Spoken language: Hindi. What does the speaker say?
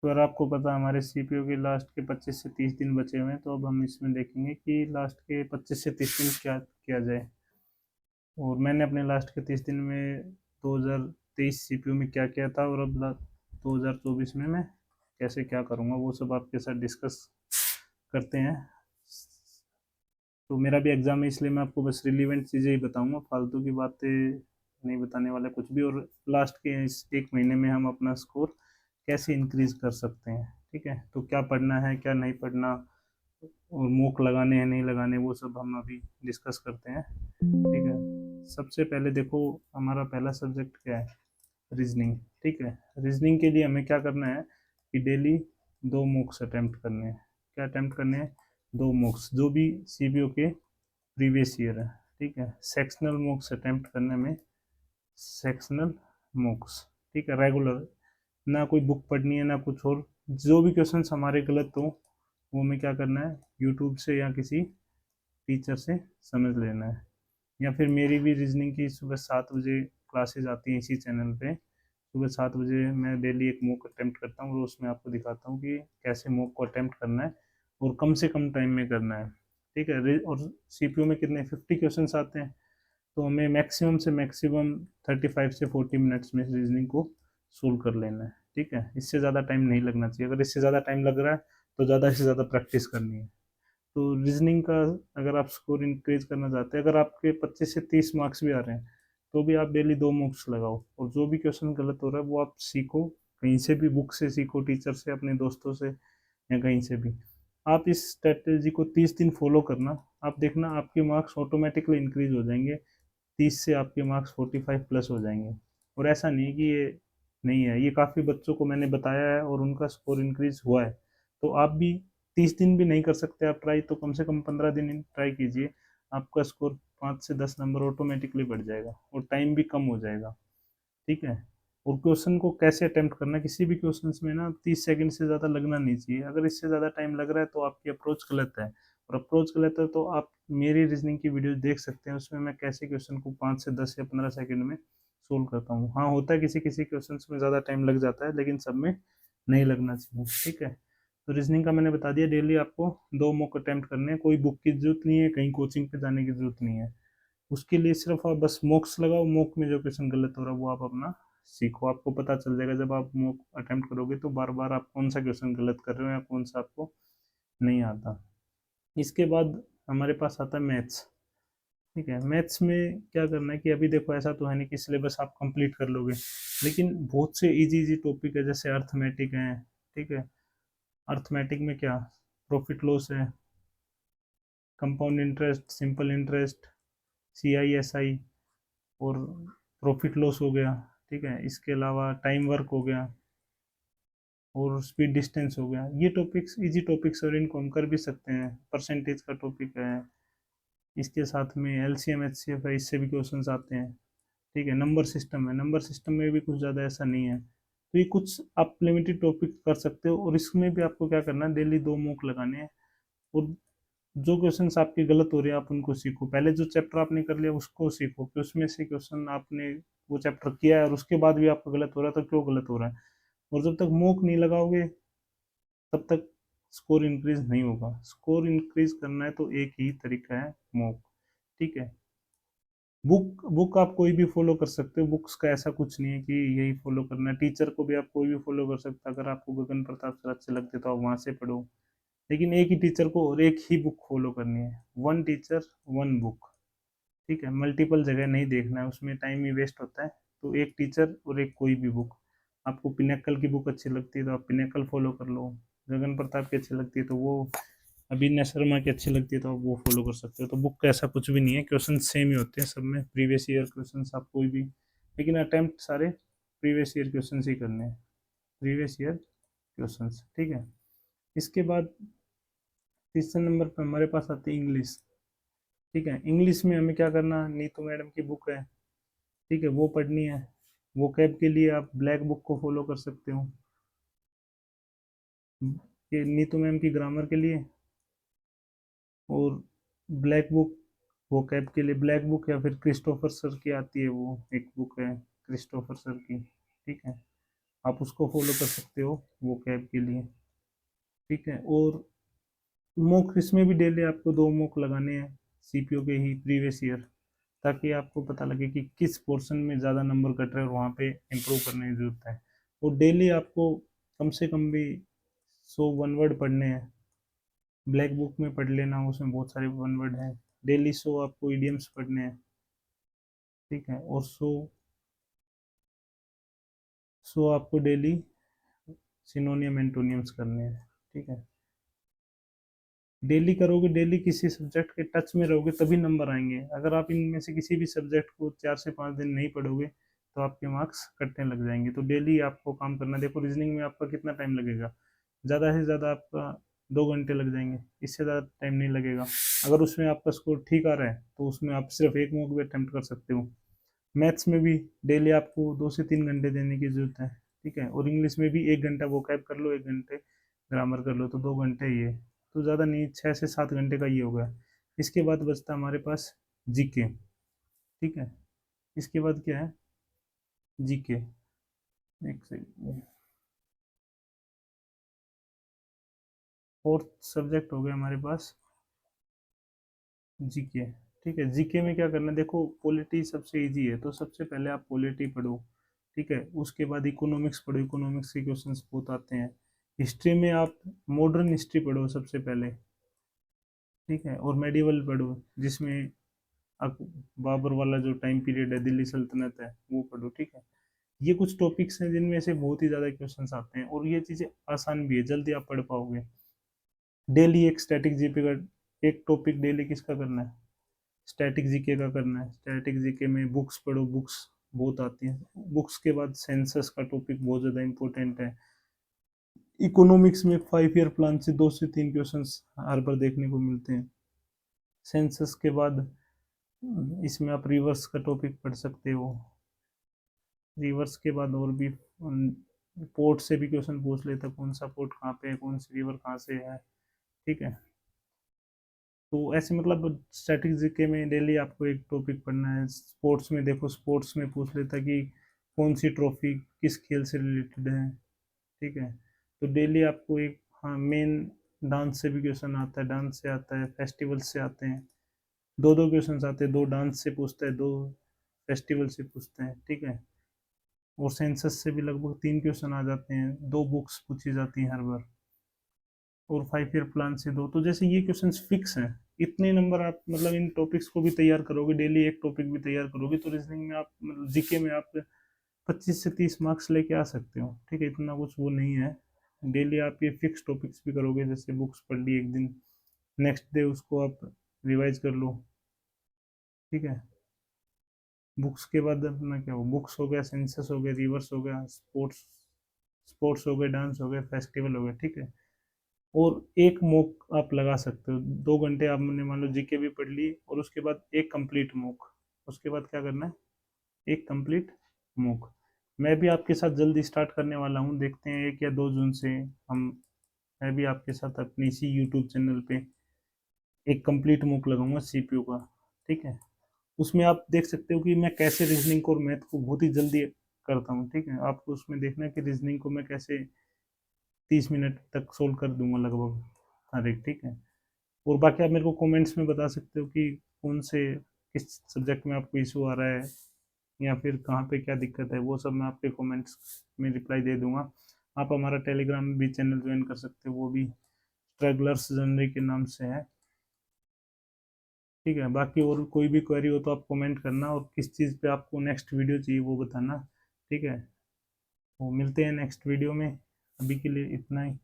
तो अगर आपको पता है हमारे सीपीयू के लास्ट के 25 से 30 दिन बचे हुए हैं, तो अब हम इसमें देखेंगे कि लास्ट के 25 से 30 दिन क्या किया जाए। और मैंने अपने लास्ट के 30 दिन में 2023 सीपीयू में क्या किया था, और अब 2024 में मैं कैसे क्या करूँगा, वो सब आपके साथ डिस्कस करते हैं। तो मेरा भी एग्ज़ाम है, इसलिए मैं आपको बस रिलीवेंट चीज़ें ही बताऊंगा, फालतू की बातें नहीं बताने वाला कुछ भी। और लास्ट के इस एक महीने में हम अपना स्कोर कैसे इंक्रीज कर सकते हैं, ठीक है। तो क्या पढ़ना है, क्या नहीं पढ़ना, और मूक लगाने हैं नहीं लगाने, वो सब हम अभी डिस्कस करते हैं, ठीक है। सबसे पहले देखो, हमारा पहला सब्जेक्ट क्या है, रीजनिंग, ठीक है। रीजनिंग के लिए हमें क्या करना है कि डेली 2 मूक्स अटेम्प्ट करने हैं। क्या अटेम्प्ट करने हैं? 2 मूक्स, जो भी सीबीओ के प्रीवियस ईयर है, ठीक है। सेक्शनल मूक्स अटेम्प्ट करने में, सेक्शनल मूक्स, ठीक है, रेगुलर, ना कोई बुक पढ़नी है ना कुछ और। जो भी क्वेश्चंस हमारे गलत हो, वो हमें क्या करना है, यूट्यूब से या किसी टीचर से समझ लेना है। या फिर मेरी भी रीजनिंग की सुबह 7 बजे क्लासेज आती हैं इसी चैनल पे। सुबह 7 बजे मैं डेली एक मॉक अटेम्प्ट करता हूँ, और उसमें आपको दिखाता हूँ कि कैसे मॉक को अटेम्प्ट करना है, और कम से कम टाइम में करना है, ठीक है। और सीपीयू में कितने 50 क्वेश्चन आते हैं, तो हमें मैक्सिमम से मैक्सिमम 35 से 40 मिनट्स में रीजनिंग को सोल्व कर लेना है, ठीक है। इससे ज़्यादा टाइम नहीं लगना चाहिए। अगर इससे ज़्यादा टाइम लग रहा है तो ज़्यादा से ज़्यादा प्रैक्टिस करनी है। तो रीजनिंग का अगर आप स्कोर इंक्रीज करना चाहते हैं, अगर आपके 25 से 30 मार्क्स भी आ रहे हैं, तो भी आप डेली 2 मूक्स लगाओ, और जो भी क्वेश्चन गलत हो रहा है वो आप सीखो, कहीं से भी, बुक से सीखो, टीचर से, अपने दोस्तों से, या कहीं से भी। आप इस स्ट्रेटेजी को 30 दिन फॉलो करना, आप देखना आपके मार्क्स ऑटोमेटिकली इंक्रीज हो जाएंगे। 30 से आपके मार्क्स 45 प्लस हो जाएंगे। और ऐसा नहीं है कि ये नहीं है, ये काफ़ी बच्चों को मैंने बताया है और उनका स्कोर इंक्रीज हुआ है। तो आप भी 30 दिन भी नहीं कर सकते आप ट्राई, तो कम से कम 15 दिन ट्राई कीजिए। आपका स्कोर 5 से 10 नंबर ऑटोमेटिकली बढ़ जाएगा, और टाइम भी कम हो जाएगा, ठीक है। और क्वेश्चन को कैसे अटेम्प्ट करना है, किसी भी क्वेश्चन में ना 30 सेकंड से ज़्यादा लगना नहीं चाहिए। अगर इससे ज़्यादा टाइम लग रहा है तो आपकी अप्रोच गलत है, और अप्रोच गलत है तो आप मेरी रीजनिंग की वीडियो देख सकते हैं, उसमें मैं कैसे क्वेश्चन को 5 से 10 या 15 सेकंड में सोल्व करता हूँ। हाँ, होता है किसी किसी क्वेश्चन में ज़्यादा टाइम लग जाता है, लेकिन सब में नहीं लगना चाहिए, ठीक है। तो रीजनिंग का मैंने बता दिया, डेली आपको 2 मॉक अटेम्प्ट करने हैं, कोई बुक की जरूरत नहीं है, कहीं कोचिंग पे जाने की जरूरत नहीं है। उसके लिए सिर्फ आप बस मॉक्स लगाओ, मॉक में जो क्वेश्चन गलत हो रहा है वो आप अपना सीखो। आपको पता चल जाएगा जब आप मॉक अटेम्प्ट करोगे, तो बार बार आप कौन सा क्वेश्चन गलत कर रहे हो या कौन सा आपको नहीं आता। इसके बाद हमारे पास आता है मैथ्स, ठीक है। मैथ्स में क्या करना है कि अभी देखो, ऐसा तो है नहीं कि सिलेबस आप कंप्लीट कर लोगे, लेकिन बहुत से इजी इजी टॉपिक है, जैसे अर्थमेटिक है, ठीक है। अर्थमेटिक में क्या, प्रॉफिट लॉस है, compound interest, simple interest, CISI, और प्रॉफिट लॉस हो गया, ठीक है। इसके अलावा टाइम वर्क हो गया, और स्पीड डिस्टेंस हो गया। ये टॉपिक्स इजी टॉपिक्स, और इनको हम कर भी सकते हैं। परसेंटेज का टॉपिक है, इसके साथ में LCM HCF है, इससे भी क्वेश्चंस आते हैं, ठीक है। नंबर सिस्टम है, नंबर सिस्टम में भी कुछ ज़्यादा ऐसा नहीं है। तो ये कुछ आप लिमिटेड टॉपिक कर सकते हो, और इसमें भी आपको क्या करना है, डेली 2 मूक लगाने हैं। और जो क्वेश्चंस आपके गलत हो रहे हैं आप उनको सीखो। पहले जो चैप्टर आपने कर लिया उसको सीखो कि उसमें से क्वेश्चन आपने वो चैप्टर किया है, और उसके बाद भी आपका गलत हो रहा है तो क्यों गलत हो रहा है। और जब तक मूक नहीं लगाओगे तब तक स्कोर इंक्रीज नहीं होगा। स्कोर इंक्रीज करना है तो एक ही तरीका है, मूक, ठीक है। बुक बुक आप कोई भी फॉलो कर सकते हो, बुक्स का ऐसा कुछ नहीं है कि यही फॉलो करना है। टीचर को भी आप कोई भी फॉलो कर सकते हो, अगर आपको गगन प्रताप सर अच्छे लगते तो आप वहाँ से पढ़ो। लेकिन एक ही टीचर को और एक ही बुक फॉलो करनी है, वन टीचर वन बुक, ठीक है। मल्टीपल जगह नहीं देखना है, उसमें टाइम ही वेस्ट होता है। तो एक टीचर और एक कोई भी बुक। आपको पिनेकल की बुक अच्छी लगती है तो आप पिनेकल फॉलो कर लो, गगन प्रताप की अच्छी लगती है तो वो, अभिनय शर्मा की अच्छी लगती है तो आप वो फॉलो कर सकते हो। तो बुक का ऐसा कुछ भी नहीं है, क्वेश्चन सेम ही होते हैं सब में, प्रीवियस ईयर क्वेश्चन आप कोई भी, लेकिन अटेम्प्ट सारे प्रीवियस ईयर क्वेश्चन ही करने हैं, प्रीवियस ईयर क्वेश्चन, ठीक है। इसके बाद तीसरे नंबर पर हमारे पास आती है इंग्लिश, ठीक है। इंग्लिश में हमें क्या करना, नीतू मैडम की बुक है, ठीक है, वो पढ़नी है। वो कैब के लिए आप ब्लैक बुक को फॉलो कर सकते हो, ये नीतू मैम की ग्रामर के लिए। और ब्लैक बुक वो कैब के लिए ब्लैक बुक, या फिर क्रिस्टोफर सर की आती है वो एक बुक है, क्रिस्टोफर सर की, ठीक है। आप उसको फॉलो कर सकते हो वो कैब के लिए। ठीक है। और मॉक इसमें भी डेली आपको 2 मॉक लगाने हैं सीपीओ के ही प्रीवियस ईयर, ताकि आपको पता लगे कि किस पोर्शन में ज़्यादा नंबर कट रहे हैं और वहाँ पे इम्प्रूव करने की ज़रूरत है। और डेली आपको कम से कम भी 100 1 वर्ड पढ़ने हैं। ब्लैक बुक में पढ़ लेना, उसमें बहुत सारे 1 वर्ड हैं। डेली 100 आपको इडियम्स पढ़ने हैं। ठीक है। और 100 आपको डेली सिनोनियम एंटोनियम्स करने हैं। ठीक है। डेली करोगे, डेली किसी सब्जेक्ट के टच में रहोगे तभी नंबर आएंगे। अगर आप इनमें से किसी भी सब्जेक्ट को 4 से 5 दिन नहीं पढ़ोगे तो आपके मार्क्स कटने लग जाएंगे। तो डेली आपको काम करना। देखो रीजनिंग में आपका कितना टाइम लगेगा, ज़्यादा से ज़्यादा आपका 2 घंटे लग जाएंगे, इससे ज़्यादा टाइम नहीं लगेगा। अगर उसमें आपका स्कोर ठीक आ रहा है तो उसमें आप सिर्फ एक मॉक भी अटेम्प्ट कर सकते हो। मैथ्स में भी डेली आपको 2 से 3 घंटे देने की जरूरत है। ठीक है। और इंग्लिश में भी 1 घंटा वोकैब कर लो, 1 घंटे ग्रामर कर लो, तो 2 घंटे ही है। तो ज़्यादा नहीं, 6 से 7 घंटे का ये होगा। इसके बाद बचता हमारे पास जीके। ठीक है। इसके बाद क्या है, जीके। एक सेकंड। फोर्थ सब्जेक्ट हो गया हमारे पास जीके। ठीक है। जीके में क्या करना है, देखो पॉलिटी सबसे इजी है, तो सबसे पहले आप पॉलिटी पढ़ो। ठीक है। उसके बाद इकोनॉमिक्स पढ़ो, इकोनॉमिक्स के क्वेश्चंस बहुत आते हैं। हिस्ट्री में आप मॉडर्न हिस्ट्री पढ़ो सबसे पहले। ठीक है। और मेडिवल पढ़ो, जिसमें बाबर वाला जो टाइम पीरियड है, दिल्ली सल्तनत है, वो पढ़ो। ठीक है। ये कुछ टॉपिक्स हैं जिनमें से बहुत ही ज़्यादा क्वेश्चंस आते हैं, और ये चीज़ें आसान भी है, जल्दी आप पढ़ पाओगे। डेली एक स्टैटिक जीके का एक टॉपिक डेली किसका करना है, स्टैटिक जीके का करना है। स्टैटिक जीके में बुक्स पढ़ो, बुक्स बहुत आती हैं। बुक्स के बाद सेंसस का टॉपिक बहुत ज़्यादा इंपॉर्टेंट है। इकोनॉमिक्स में 5 ईयर प्लान से 2 से 3 क्वेश्चंस हर बार देखने को मिलते हैं। सेंसस के बाद इसमें आप रिवर्स का टॉपिक पढ़ सकते हो। रिवर्स के बाद और भी पोर्ट से भी क्वेश्चन पूछ लेता, कौन सा पोर्ट कहाँ पे है, कौन सी रिवर कहाँ से है। ठीक है। तो ऐसे मतलब स्टैटिक जीके में डेली आपको एक टॉपिक पढ़ना है। स्पोर्ट्स में देखो, स्पोर्ट्स में पूछ लेता कि कौन सी ट्रॉफी किस खेल से रिलेटेड है। ठीक है। तो डेली आपको एक, हाँ मेन डांस से भी क्वेश्चन आता है, डांस से आता है, फेस्टिवल से आते हैं। 2 2 क्वेश्चन आते हैं, 2 डांस से पूछता है, 2 फेस्टिवल से पूछते हैं। ठीक है। और सेंसस से भी लगभग 3 क्वेश्चन आ जाते हैं, 2 बुक्स पूछी जाती हैं हर बार। और 5 ईयर प्लान से 2, तो जैसे ये क्वेश्चंस फिक्स हैं। इतने नंबर आप मतलब इन टॉपिक्स को भी तैयार करोगे, डेली एक टॉपिक भी तैयार करोगे, तो रीजनिंग में आप मतलब जीके में आप 25 से 30 मार्क्स लेके आ सकते हो। ठीक है। इतना कुछ वो नहीं है। डेली आप ये फिक्स टॉपिक्स भी करोगे, जैसे बुक्स पढ़ ली एक दिन, नेक्स्ट डे उसको आप रिवाइज कर लो। ठीक है। बुक्स के बाद अपना क्या हो, बुक्स हो गया, सेंसस हो गया, रिवर्स हो गया, स्पोर्ट्स स्पोर्ट्स हो गए, डांस हो गए, फेस्टिवल हो गए। ठीक है। और एक मॉक आप लगा सकते हो, 2 घंटे आपने मान लो जीके भी पढ़ ली, और उसके बाद एक कंप्लीट मॉक। उसके बाद क्या करना है, एक कंप्लीट मॉक। मैं भी आपके साथ जल्दी स्टार्ट करने वाला हूँ, देखते हैं 1 या 2 जून से हम, मैं भी आपके साथ अपनी इसी यूट्यूब चैनल पे एक कंप्लीट मॉक लगाऊंगा सीपीयू का। ठीक है। उसमें आप देख सकते हो कि मैं कैसे रीजनिंग को और मैथ को बहुत ही जल्दी करता हूँ। ठीक है। आपको उसमें देखना है कि रीजनिंग को मैं कैसे 30 मिनट तक सोल्व कर दूंगा लगभग हर एक। ठीक है। और बाकी आप मेरे को कमेंट्स में बता सकते हो कि कौन से किस सब्जेक्ट में आपको इशू आ रहा है, या फिर कहाँ पे क्या दिक्कत है, वो सब मैं आपके कमेंट्स में रिप्लाई दे दूंगा। आप हमारा टेलीग्राम भी चैनल ज्वाइन कर सकते हो, वो भी ट्रैवलर्स जनरी के नाम से है। ठीक है। बाकी और कोई भी क्वेरी हो तो आप कमेंट करना, और किस चीज़ पे आपको नेक्स्ट वीडियो चाहिए वो बताना। ठीक है। तो मिलते हैं नेक्स्ट वीडियो में, अभी के लिए इतना ही।